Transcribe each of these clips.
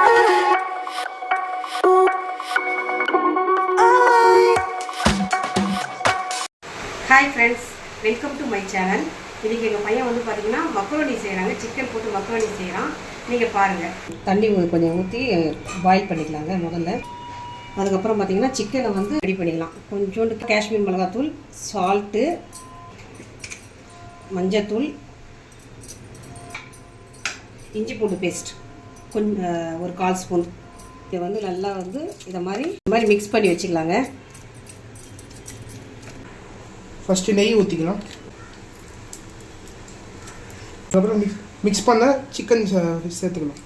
Hi friends, welcome to my channel. இன்னைக்கு எங்க பையன் வந்து பாத்தீங்கன்னா மக்ரோனி செய்றாங்க. சிக்கன் போட்டு மக்ரோனி செய்றான். நீங்க பாருங்க. தண்ணி கொஞ்சம் ஊத்தி பாயில் பண்ணிக்கலாங்க முதல்ல. அதுக்கு அப்புறம் பாத்தீங்கன்னா சிக்கனை வந்து ரெடி பண்ணிக்கலாம். கொஞ்சோண்டு காஷ்மீர் மிளகாய் தூள், salt, மஞ்சள் தூள், இஞ்சி பூண்டு பேஸ்ட் கொஞ்சம் ஒரு 1/4 ஸ்பூன். இதை வந்து நல்லா வந்து இத மாதிரி மிக்ஸ் பண்ணி வச்சுக்கலாங்க. ஃபர்ஸ்ட் நெய் ஊற்றிக்கலாம். அப்புறம் மிக்ஸ் பண்ண சிக்கன் சேர்த்துக்கலாம்.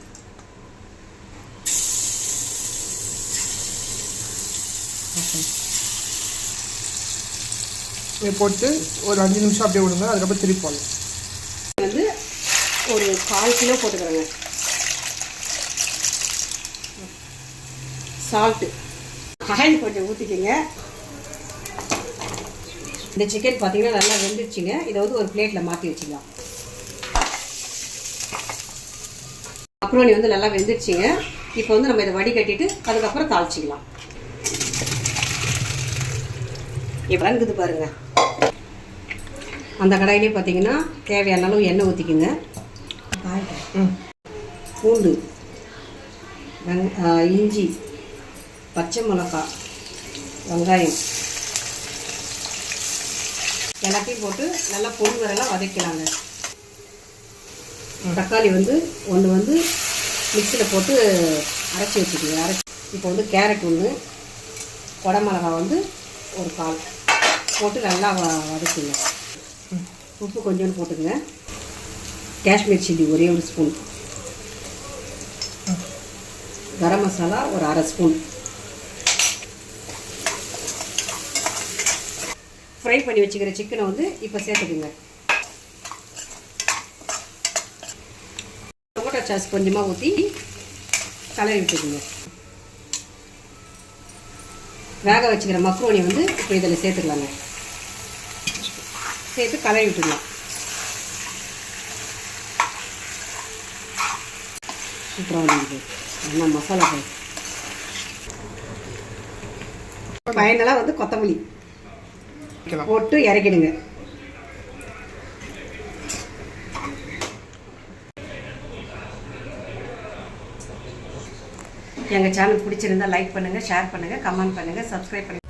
போட்டு ஒரு 5 நிமிஷம் அப்படியே விடுங்க. அதுக்கப்புறம் திருப்பி போடலாம். வந்து ஒரு 1/4 கிலோ போட்டுக்கிறேங்க. சால்ட்டு ஆயில் கொஞ்சம் ஊற்றிக்கங்க. இந்த சிக்கன் பார்த்தீங்கன்னா நல்லா வெந்துடுச்சுங்க. இதை வந்து ஒரு பிளேட்டில் மாற்றி வச்சுக்கலாம். மக்ரோனி வந்து நல்லா வெந்துடுச்சுங்க. இப்போ வந்து நம்ம இதை வடிகட்டிட்டு அதுக்கப்புறம் தாளிச்சிக்கலாம். இப்போ வங்குது பாருங்க. அந்த கடாயிலே பார்த்தீங்கன்னா தேவையான அளவு எண்ணெய் ஊற்றிக்குங்க. பூண்டு, இஞ்சி, பச்சை மிளகாய், வெங்காயம் எல்லாத்தையும் போட்டு நல்லா பொருள்களெல்லாம் வதக்கலாங்க. தக்காளி வந்து ஒன்று வந்து மிக்சியில் போட்டு அரைச்சி வச்சுக்கோங்க. இப்போ வந்து கேரட் ஒன்று, குடமிளகா வந்து ஒரு 1/4 போட்டு நல்லா வதக்குங்க. உப்பு கொஞ்சோண்டு போட்டுக்கங்க. காஷ்மீர் சில்லி ஒரே ஒரு ஸ்பூன், கரம் மசாலா ஒரு 1/2 ஸ்பூன், ஃப்ரை பண்ணி வச்சுக்கிற சிக்கனை வந்து இப்போ சேர்த்துக்குங்க. டொமேட்டோ சாஸ் கொஞ்சமாக ஊற்றி கலரி விட்டுக்குங்க. வேக வச்சுக்கிற மக்ரோனி வந்து இப்போ இதில் சேர்த்துக்கலாங்க. சேர்த்து கலரி விட்டுக்கலாம். சூப்பராக வந்துருக்கு. நல்லா மசாலா ஃபைனலாக வந்து கொத்தமல்லி போட்டு இறக்கிடுங்க. எங்கள் சேனல் பிடிச்சிருந்தா லைக் பண்ணுங்கள், ஷேர் பண்ணுங்கள், கமெண்ட் பண்ணுங்கள், சப்ஸ்கிரைப் பண்ணுங்கள்.